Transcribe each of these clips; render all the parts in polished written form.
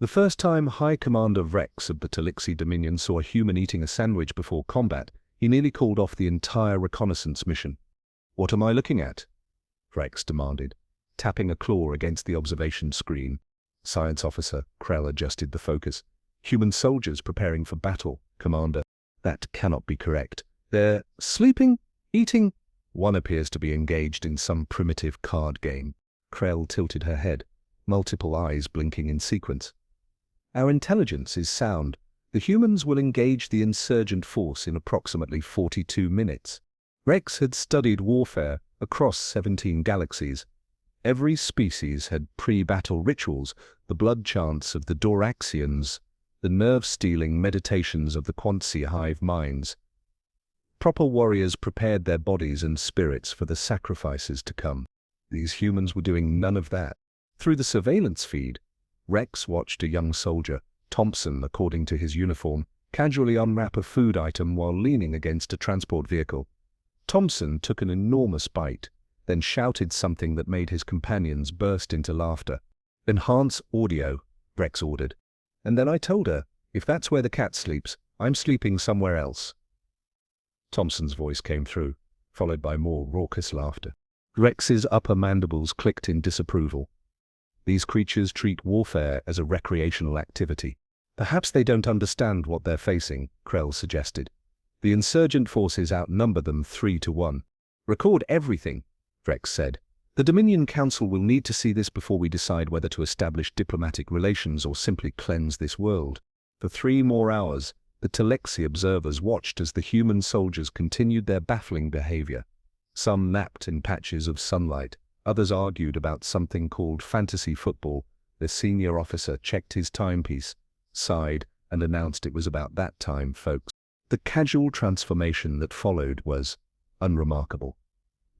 The first time High Commander Rex of the Talixi Dominion saw a human eating a sandwich before combat, he nearly called off the entire reconnaissance mission. "What am I looking at?" Rex demanded, tapping a claw against the observation screen. "Science officer," Krell adjusted the focus. "Human soldiers preparing for battle, Commander." "That cannot be correct. They're sleeping? Eating?" "One appears to be engaged in some primitive card game." Krell tilted her head, multiple eyes blinking in sequence. "Our intelligence is sound. The humans will engage the insurgent force in approximately 42 minutes. Rex had studied warfare across 17 galaxies. Every species had pre-battle rituals, the blood chants of the Doraxians, the nerve-stealing meditations of the Quantsi hive minds. Proper warriors prepared their bodies and spirits for the sacrifices to come. These humans were doing none of that. Through the surveillance feed, Rex watched a young soldier, Thompson according to his uniform, casually unwrap a food item while leaning against a transport vehicle. Thompson took an enormous bite, then shouted something that made his companions burst into laughter. "Enhance audio," Rex ordered. "And then I told her, if that's where the cat sleeps, I'm sleeping somewhere else." Thompson's voice came through, followed by more raucous laughter. Rex's upper mandibles clicked in disapproval. These creatures treat warfare as a recreational activity. "Perhaps they don't understand what they're facing," Krell suggested. "The insurgent forces outnumber them 3-1. "Record everything," Rex said. "The Dominion Council will need to see this before we decide whether to establish diplomatic relations or simply cleanse this world." For 3 more hours, the Talexi observers watched as the human soldiers continued their baffling behavior. Some napped in patches of sunlight, others argued about something called fantasy football. The senior officer checked his timepiece, sighed, and announced it was about that time, folks. The casual transformation that followed was unremarkable.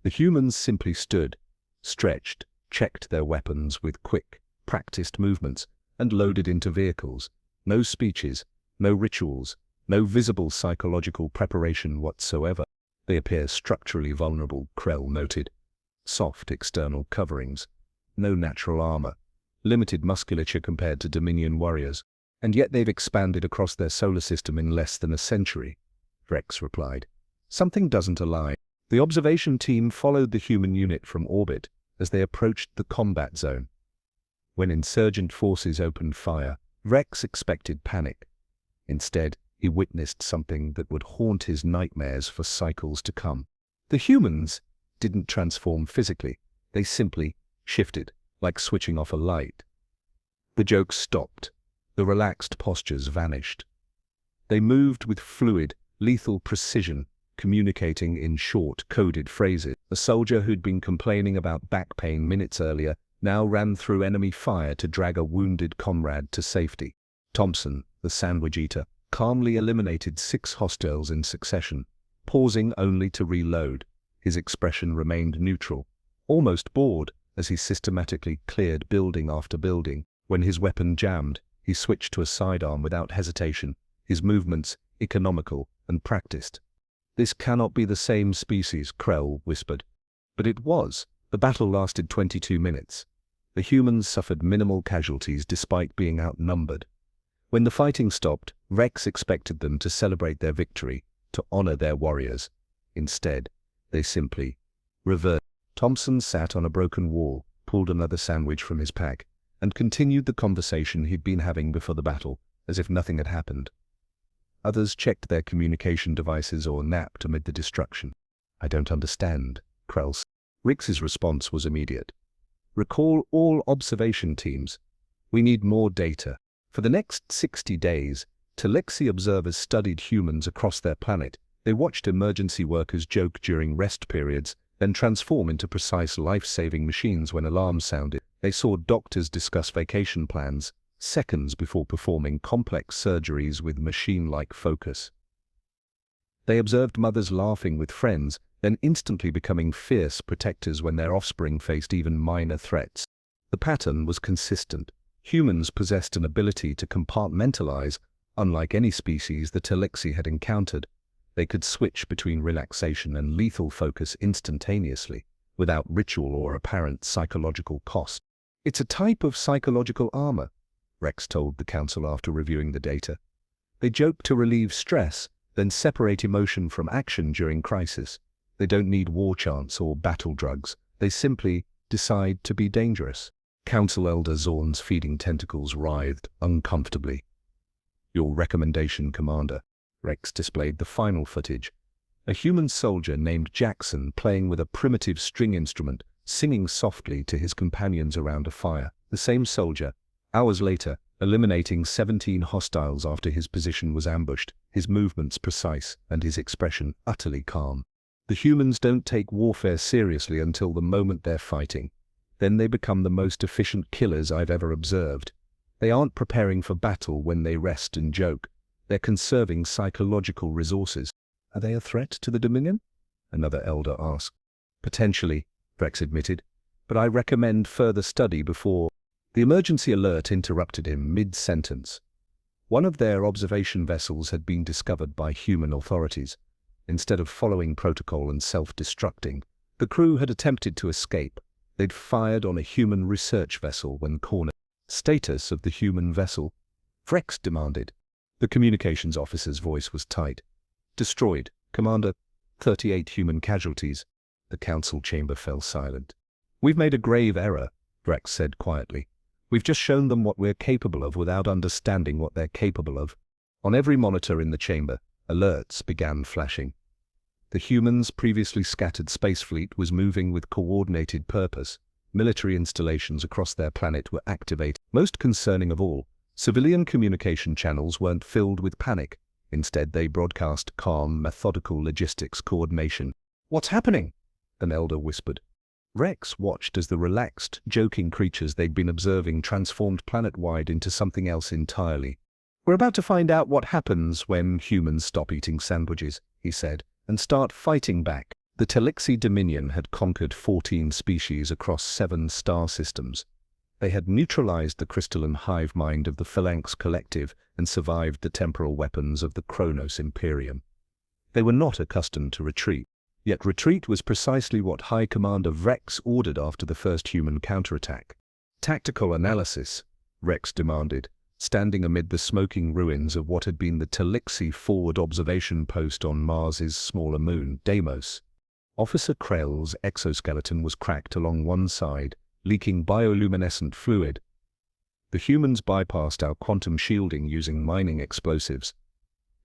The humans simply stood, stretched, checked their weapons with quick, practiced movements, and loaded into vehicles. No speeches, no rituals, no visible psychological preparation whatsoever. "They appear structurally vulnerable," Krell noted. "Soft external coverings, no natural armor, limited musculature compared to Dominion warriors, and yet they've expanded across their solar system in less than a century," Rex replied. "Something doesn't align." The observation team followed the human unit from orbit as they approached the combat zone. When insurgent forces opened fire, Rex expected panic. Instead, he witnessed something that would haunt his nightmares for cycles to come. The humans didn't transform physically, they simply shifted, like switching off a light. The jokes stopped, the relaxed postures vanished. They moved with fluid, lethal precision, communicating in short, coded phrases. A soldier who'd been complaining about back pain minutes earlier now ran through enemy fire to drag a wounded comrade to safety. Thompson, the sandwich eater, calmly eliminated 6 hostiles in succession, pausing only to reload. His expression remained neutral, almost bored as he systematically cleared building after building. When his weapon jammed, he switched to a sidearm without hesitation, his movements economical and practiced. "This cannot be the same species," Krell whispered. But it was. The battle lasted 22 minutes. The humans suffered minimal casualties despite being outnumbered. When the fighting stopped, Rex expected them to celebrate their victory, to honor their warriors. Instead, they simply reversed. Thompson sat on a broken wall, pulled another sandwich from his pack, and continued the conversation he'd been having before the battle, as if nothing had happened. Others checked their communication devices or napped amid the destruction. "I don't understand," Krell said. Rex's response was immediate. "Recall all observation teams. We need more data." For the next 60 days, Talexi observers studied humans across their planet. They watched emergency workers joke during rest periods, then transform into precise life-saving machines when alarms sounded. They saw doctors discuss vacation plans, seconds before performing complex surgeries with machine-like focus. They observed mothers laughing with friends, then instantly becoming fierce protectors when their offspring faced even minor threats. The pattern was consistent. Humans possessed an ability to compartmentalize, unlike any species the Talexi had encountered. They could switch between relaxation and lethal focus instantaneously, without ritual or apparent psychological cost. "It's a type of psychological armor," Rex told the council after reviewing the data. They joke to relieve stress, then separate emotion from action during crisis. They don't need war chants or battle drugs. They simply decide to be dangerous. Council Elder Zorn's feeding tentacles writhed uncomfortably. Your recommendation, Commander. Rex displayed the final footage. A human soldier named Jackson playing with a primitive string instrument, singing softly to his companions around a fire. The same soldier, hours later, eliminating 17 hostiles after his position was ambushed, his movements precise and his expression utterly calm. The humans don't take warfare seriously until the moment they're fighting. Then they become the most efficient killers I've ever observed. They aren't preparing for battle when they rest and joke. They're conserving psychological resources. Are they a threat to the Dominion? Another elder asked. Potentially, Rex admitted, but I recommend further study before. The emergency alert interrupted him mid-sentence. One of their observation vessels had been discovered by human authorities. Instead of following protocol and self-destructing, the crew had attempted to escape. They'd fired on a human research vessel when cornered. Status of the human vessel? Rex demanded. The communications officer's voice was tight. Destroyed, Commander. 38 human casualties. The council chamber fell silent. We've made a grave error, Rex said quietly. We've just shown them what we're capable of without understanding what they're capable of. On every monitor in the chamber, alerts began flashing. The humans' previously scattered space fleet was moving with coordinated purpose. Military installations across their planet were activated. Most concerning of all, civilian communication channels weren't filled with panic. Instead, they broadcast calm, methodical logistics coordination. What's happening? An elder whispered. Rex watched as the relaxed, joking creatures they'd been observing transformed planet-wide into something else entirely. We're about to find out what happens when humans stop eating sandwiches, he said, and start fighting back. The Telixi Dominion had conquered 14 species across 7 star systems. They had neutralized the crystalline hive mind of the Phalanx Collective and survived the temporal weapons of the Kronos Imperium. They were not accustomed to retreat. Yet retreat was precisely what High Commander Rex ordered after the first human counterattack. Tactical analysis, Rex demanded, standing amid the smoking ruins of what had been the Telixi forward observation post on Mars's smaller moon, Deimos. Officer Krell's exoskeleton was cracked along one side, leaking bioluminescent fluid. The humans bypassed our quantum shielding using mining explosives.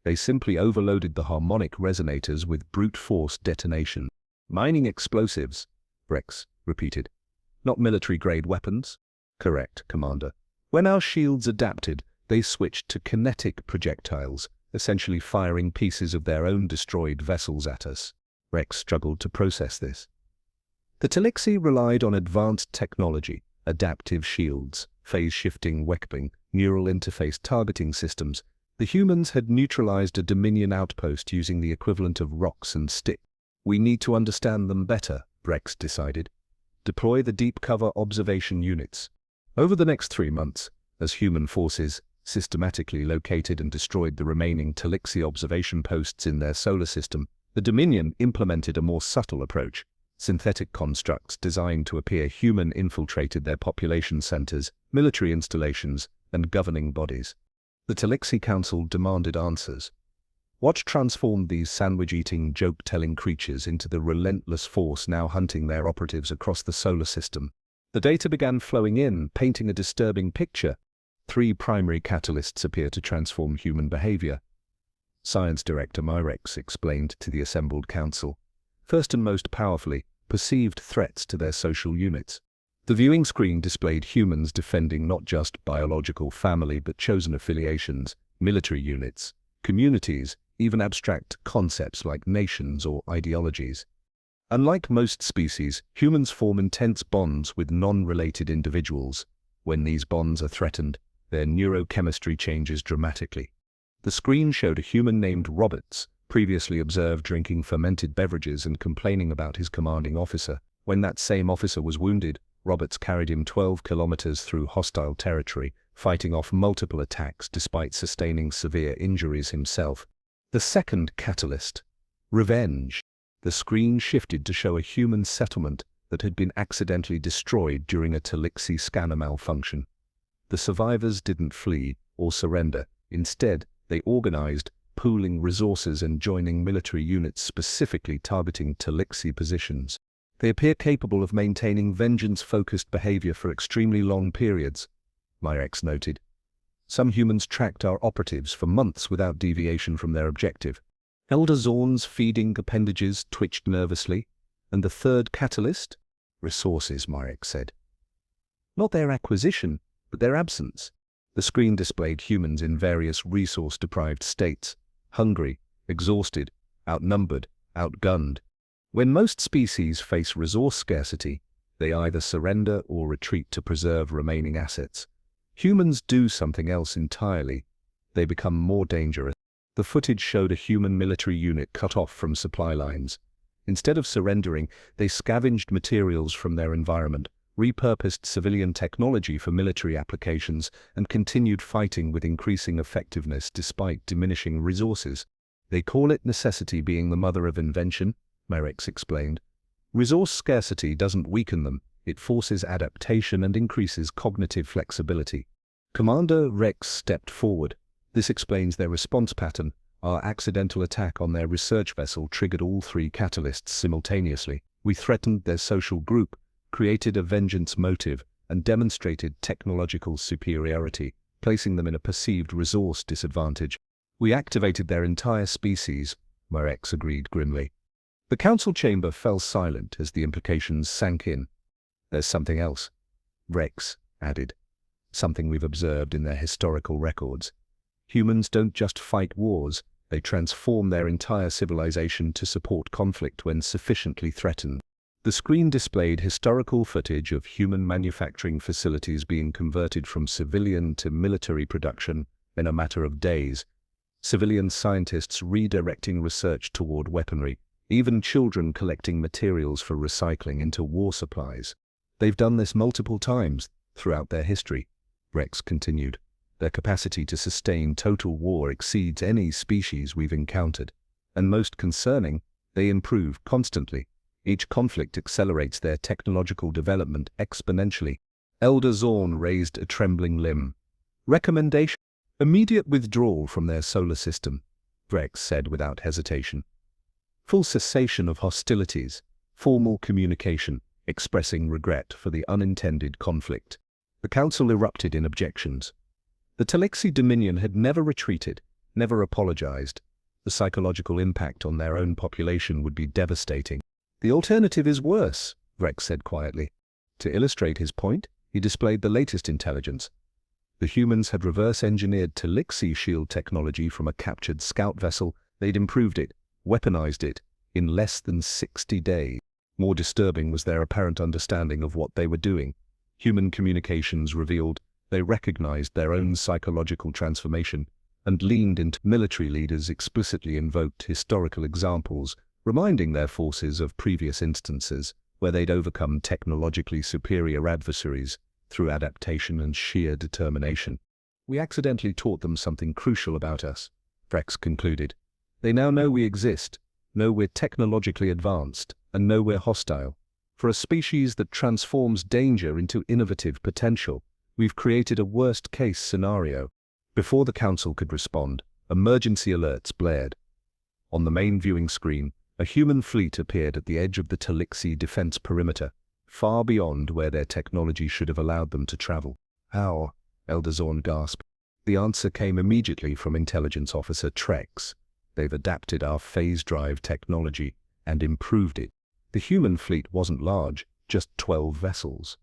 They simply overloaded the harmonic resonators with brute force detonation. Mining explosives, Rex repeated. Not military-grade weapons? Correct, Commander. When our shields adapted, they switched to kinetic projectiles, essentially firing pieces of their own destroyed vessels at us. Rex struggled to process this. The Telixi relied on advanced technology, adaptive shields, phase-shifting weapon, neural interface targeting systems. The humans had neutralized a Dominion outpost using the equivalent of rocks and sticks. We need to understand them better, Rex decided. Deploy the deep cover observation units. Over the next 3 months, as human forces systematically located and destroyed the remaining Telixi observation posts in their solar system, the Dominion implemented a more subtle approach. Synthetic constructs designed to appear human infiltrated their population centers, military installations, and governing bodies. The Telixi Council demanded answers. What transformed these sandwich-eating, joke-telling creatures into the relentless force now hunting their operatives across the solar system? The data began flowing in, painting a disturbing picture. 3 primary catalysts appear to transform human behavior. Science Director Myrex explained to the assembled council. First and most powerfully, perceived threats to their social units. The viewing screen displayed humans defending not just biological family but chosen affiliations, military units, communities, even abstract concepts like nations or ideologies. Unlike most species, humans form intense bonds with non-related individuals. When these bonds are threatened, their neurochemistry changes dramatically. The screen showed a human named Roberts, previously observed drinking fermented beverages and complaining about his commanding officer. When that same officer was wounded, Roberts carried him 12 kilometers through hostile territory, fighting off multiple attacks despite sustaining severe injuries himself. The second catalyst, revenge. The screen shifted to show a human settlement that had been accidentally destroyed during a Telixi scanner malfunction. The survivors didn't flee or surrender. Instead, they organized, pooling resources and joining military units specifically targeting Talixi positions. They appear capable of maintaining vengeance-focused behavior for extremely long periods, Myrex noted. Some humans tracked our operatives for months without deviation from their objective. Elder Zorn's feeding appendages twitched nervously. And the third catalyst? Resources, Myrex said. Not their acquisition, but their absence. The screen displayed humans in various resource-deprived states, hungry, exhausted, outnumbered, outgunned. When most species face resource scarcity, they either surrender or retreat to preserve remaining assets. Humans do something else entirely. They become more dangerous. The footage showed a human military unit cut off from supply lines. Instead of surrendering, they scavenged materials from their environment, repurposed civilian technology for military applications, and continued fighting with increasing effectiveness despite diminishing resources. They call it necessity being the mother of invention, Myrex explained. Resource scarcity doesn't weaken them, it forces adaptation and increases cognitive flexibility. Commander Rex stepped forward. This explains their response pattern. Our accidental attack on their research vessel triggered all three catalysts simultaneously. We threatened their social group, created a vengeance motive, and demonstrated technological superiority, placing them in a perceived resource disadvantage. We activated their entire species, Myrex agreed grimly. The council chamber fell silent as the implications sank in. There's something else, Rex added. Something we've observed in their historical records. Humans don't just fight wars, they transform their entire civilization to support conflict when sufficiently threatened. The screen displayed historical footage of human manufacturing facilities being converted from civilian to military production in a matter of days. Civilian scientists redirecting research toward weaponry, even children collecting materials for recycling into war supplies. They've done this multiple times throughout their history, Rex continued. Their capacity to sustain total war exceeds any species we've encountered. And most concerning, they improve constantly. Each conflict accelerates their technological development exponentially. Elder Zorn raised a trembling limb. Recommendation: immediate withdrawal from their solar system, Rex said without hesitation. Full cessation of hostilities, formal communication, expressing regret for the unintended conflict. The council erupted in objections. The Talixi Dominion had never retreated, never apologized. The psychological impact on their own population would be devastating. The alternative is worse, Rex said quietly. To illustrate his point, he displayed the latest intelligence. The humans had reverse-engineered Talixi shield technology from a captured scout vessel. They'd improved it, weaponized it, in less than 60 days. More disturbing was their apparent understanding of what they were doing. Human communications revealed they recognized their own psychological transformation and leaned into military leaders explicitly invoked historical examples, reminding their forces of previous instances where they'd overcome technologically superior adversaries through adaptation and sheer determination. We accidentally taught them something crucial about us, Rex concluded. They now know we exist, know we're technologically advanced, and know we're hostile. For a species that transforms danger into innovative potential, we've created a worst-case scenario. Before the council could respond, emergency alerts blared. On the main viewing screen, a human fleet appeared at the edge of the Talixi defense perimeter, far beyond where their technology should have allowed them to travel. How? Elder Zorn gasped. The answer came immediately from Intelligence Officer Trex. They've adapted our phase drive technology and improved it. The human fleet wasn't large, just 12 vessels.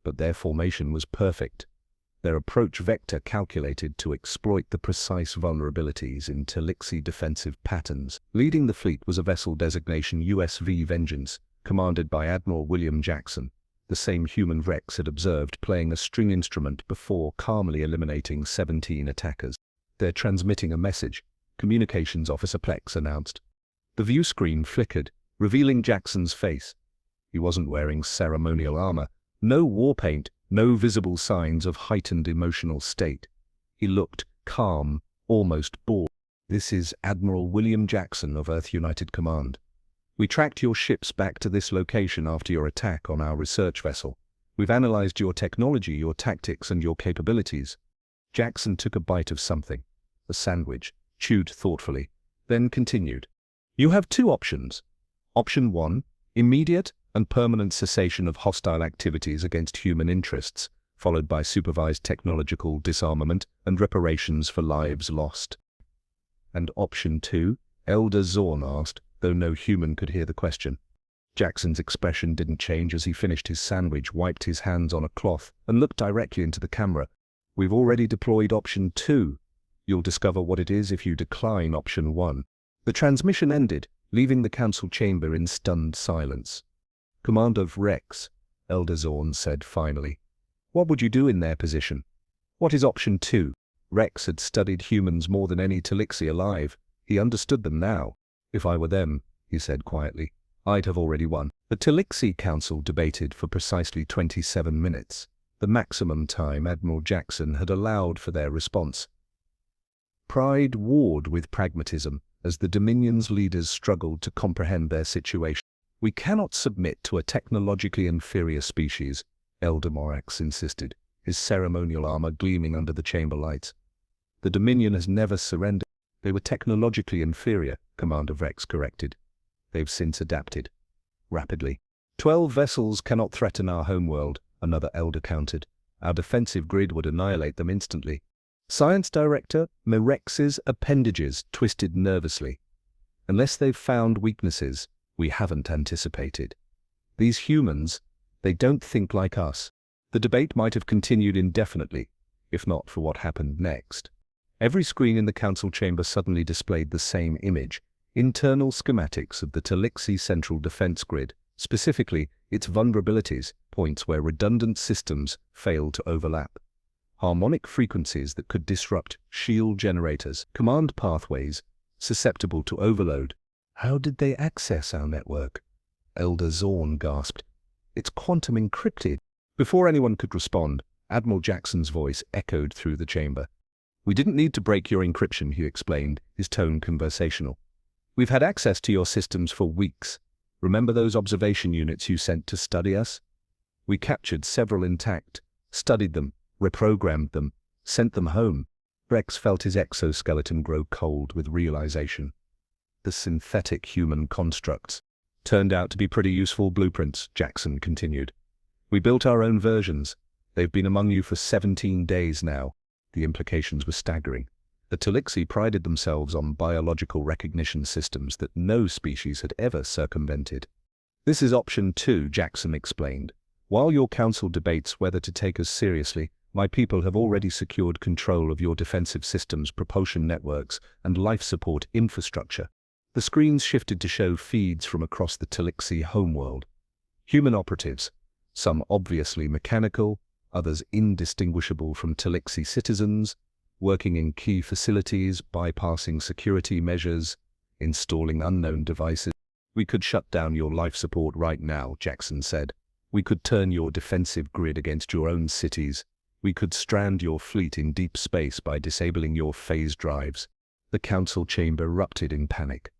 But their formation was perfect. Their approach vector calculated to exploit the precise vulnerabilities in Talixi defensive patterns. Leading the fleet was a vessel designation USV Vengeance, commanded by Admiral William Jackson, the same human Rex had observed playing a string instrument before calmly eliminating 17 attackers. They're transmitting a message, Communications Officer Plex announced. The view screen flickered, revealing Jackson's face. He wasn't wearing ceremonial armor, no war paint, no visible signs of heightened emotional state. He looked calm, almost bored. This is Admiral William Jackson of Earth United Command. We tracked your ships back to this location after your attack on our research vessel. We've analyzed your technology, your tactics, and your capabilities. Jackson took a bite of something, a sandwich, chewed thoughtfully, then continued. You have two options. Option 1, immediate and permanent cessation of hostile activities against human interests, followed by supervised technological disarmament and reparations for lives lost. And Option 2, Elder Zorn asked, though no human could hear the question. Jackson's expression didn't change as he finished his sandwich, wiped his hands on a cloth, and looked directly into the camera. We've already deployed Option 2. You'll discover what it is if you decline Option 1. The transmission ended, leaving the council chamber in stunned silence. Commander Rex, Elder Zorn said finally. What would you do in their position? What is Option 2? Rex had studied humans more than any Talixi alive. He understood them now. If I were them, he said quietly, I'd have already won. The Talixi Council debated for precisely 27 minutes, the maximum time Admiral Jackson had allowed for their response. Pride warred with pragmatism as the Dominion's leaders struggled to comprehend their situation. We cannot submit to a technologically inferior species, Elder Morax insisted, his ceremonial armor gleaming under the chamber lights. The Dominion has never surrendered. They were technologically inferior, Commander Rex corrected. They've since adapted. Rapidly. 12 vessels cannot threaten our homeworld, another elder countered. Our defensive grid would annihilate them instantly. Science Director Mirex's appendages twisted nervously. Unless they've found weaknesses we haven't anticipated. These humans, they don't think like us. The debate might have continued indefinitely, if not for what happened next. Every screen in the council chamber suddenly displayed the same image, internal schematics of the Talixi central defense grid, specifically its vulnerabilities, points where redundant systems fail to overlap. Harmonic frequencies that could disrupt shield generators, command pathways, susceptible to overload. How did they access our network? Elder Zorn gasped. It's quantum encrypted. Before anyone could respond, Admiral Jackson's voice echoed through the chamber. We didn't need to break your encryption, he explained, his tone conversational. We've had access to your systems for weeks. Remember those observation units you sent to study us? We captured several intact, studied them, reprogrammed them, sent them home. Rex felt his exoskeleton grow cold with realization. The synthetic human constructs turned out to be pretty useful blueprints, Jackson continued. We built our own versions. They've been among you for 17 days now. The implications were staggering. The Talixi prided themselves on biological recognition systems that no species had ever circumvented. This is Option 2, Jackson explained. While your council debates whether to take us seriously, my people have already secured control of your defensive systems, propulsion networks, and life support infrastructure. The screens shifted to show feeds from across the Talixi homeworld. Human operatives, some obviously mechanical, others indistinguishable from Talixi citizens, working in key facilities, bypassing security measures, installing unknown devices. We could shut down your life support right now, Jackson said. We could turn your defensive grid against your own cities. We could strand your fleet in deep space by disabling your phase drives. The council chamber erupted in panic.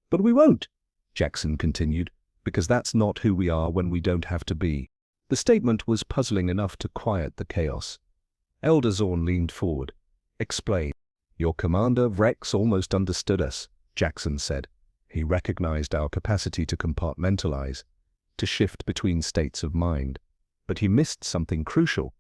But we won't, Jackson continued, because that's not who we are when we don't have to be. The statement was puzzling enough to quiet the chaos. Elder Zorn leaned forward. Explain. Your commander, Rex, almost understood us, Jackson said. He recognized our capacity to compartmentalize, to shift between states of mind. But he missed something crucial.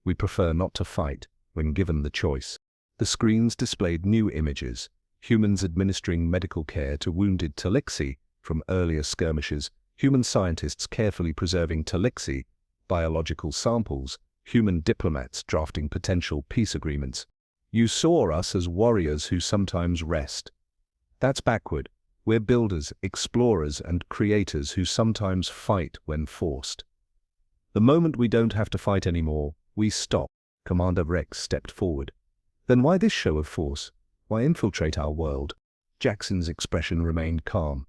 We prefer not to fight when given the choice. The screens displayed new images, humans administering medical care to wounded Talixi from earlier skirmishes, human scientists carefully preserving Talixi biological samples, human diplomats drafting potential peace agreements. You saw us as warriors who sometimes rest. That's backward. We're builders, explorers, and creators who sometimes fight when forced. The moment we don't have to fight anymore, we stop. Commander Rex stepped forward. Then why this show of force? Why infiltrate our world? Jackson's expression remained calm.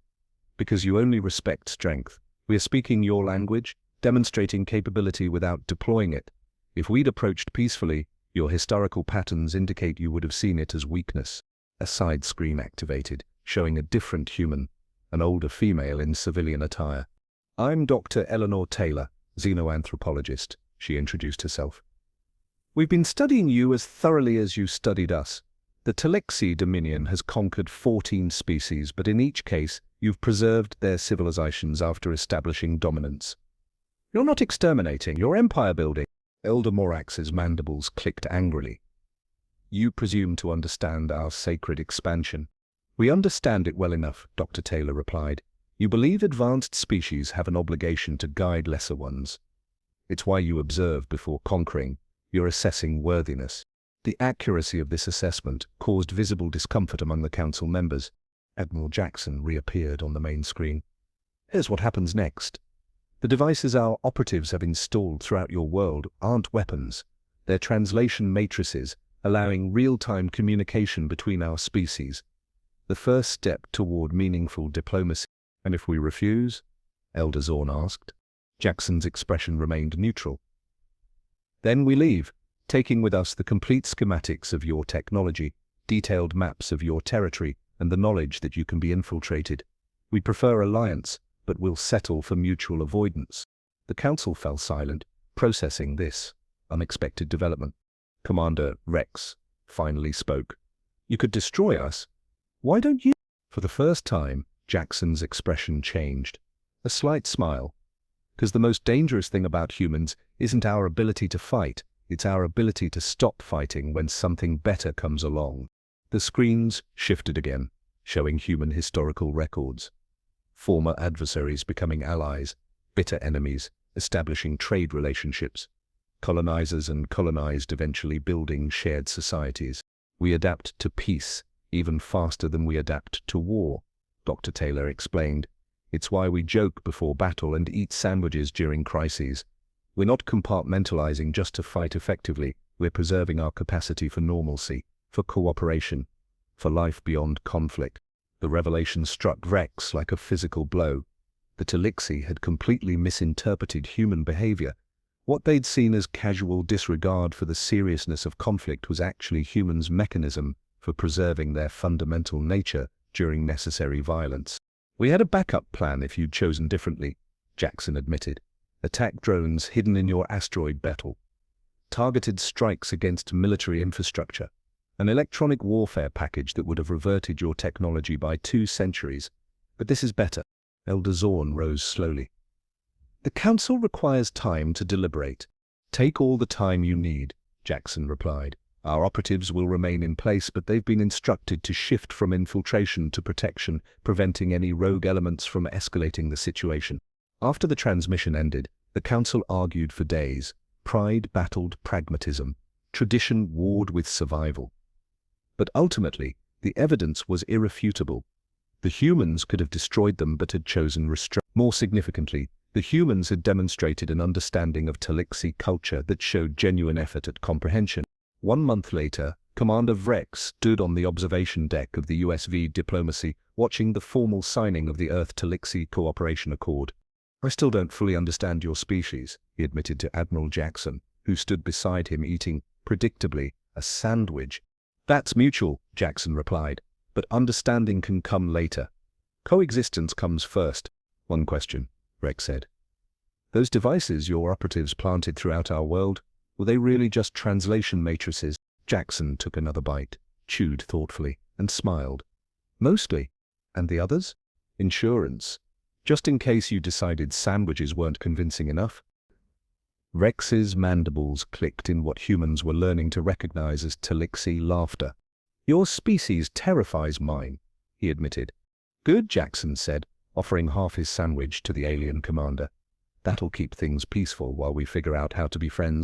Because you only respect strength. We are speaking your language, demonstrating capability without deploying it. If we'd approached peacefully, your historical patterns indicate you would have seen it as weakness. A side screen activated, showing a different human, an older female in civilian attire. I'm Dr. Eleanor Taylor, xenoanthropologist. she introduced herself. "We've been studying you as thoroughly as you studied us. The Talixi Dominion has conquered 14 species, but in each case, you've preserved their civilizations after establishing dominance. You're not exterminating, you're empire building." Elder Morax's mandibles clicked angrily. "You presume to understand our sacred expansion." "We understand it well enough," Dr. Taylor replied. "You believe advanced species have an obligation to guide lesser ones. It's why you observe before conquering. You're assessing worthiness." The accuracy of this assessment caused visible discomfort among the council members. Admiral Jackson reappeared on the main screen. "Here's what happens next. The devices our operatives have installed throughout your world aren't weapons. They're translation matrices, allowing real-time communication between our species. The first step toward meaningful diplomacy." "And if we refuse?" Elder Zorn asked. Jackson's expression remained neutral. "Then we leave, taking with us the complete schematics of your technology, detailed maps of your territory, and the knowledge that you can be infiltrated. We prefer alliance, but we'll settle for mutual avoidance." The council fell silent, processing this unexpected development. Commander Rex finally spoke. "You could destroy us. Why don't you?" For the first time, Jackson's expression changed. A slight smile. "Because the most dangerous thing about humans isn't our ability to fight, it's our ability to stop fighting when something better comes along." The screens shifted again, showing human historical records. Former adversaries becoming allies, bitter enemies, establishing trade relationships. Colonizers and colonized eventually building shared societies. "We adapt to peace even faster than we adapt to war," Dr. Taylor explained. "It's why we joke before battle and eat sandwiches during crises. We're not compartmentalizing just to fight effectively, we're preserving our capacity for normalcy, for cooperation, for life beyond conflict." The revelation struck Rex like a physical blow. The Talixi had completely misinterpreted human behavior. What they'd seen as casual disregard for the seriousness of conflict was actually humans' mechanism for preserving their fundamental nature during necessary violence. "We had a backup plan if you'd chosen differently," Jackson admitted. "Attack drones hidden in your asteroid battle. Targeted strikes against military infrastructure. An electronic warfare package that would have reverted your technology by 2 centuries. But this is better." Elder Zorn rose slowly. "The Council requires time to deliberate." "Take all the time you need," Jackson replied. "Our operatives will remain in place, but they've been instructed to shift from infiltration to protection, preventing any rogue elements from escalating the situation." After the transmission ended, the Council argued for days. Pride battled pragmatism. Tradition warred with survival. But ultimately, the evidence was irrefutable. The humans could have destroyed them but had chosen restraint. More significantly, the humans had demonstrated an understanding of Talixi culture that showed genuine effort at comprehension. 1 month later, Commander Rex stood on the observation deck of the USV Diplomacy, watching the formal signing of the Earth-Talixi Cooperation Accord. "I still don't fully understand your species," he admitted to Admiral Jackson, who stood beside him eating, predictably, a sandwich. "That's mutual," Jackson replied, "but understanding can come later. Coexistence comes first." "One question," Rex said. "Those devices your operatives planted throughout our world, were they really just translation matrices?" Jackson took another bite, chewed thoughtfully, and smiled. "Mostly. And the others? Insurance. Just in case you decided sandwiches weren't convincing enough." Rex's mandibles clicked in what humans were learning to recognize as Talixi laughter. "Your species terrifies mine," he admitted. "Good," Jackson said, offering half his sandwich to the alien commander. "That'll keep things peaceful while we figure out how to be friends."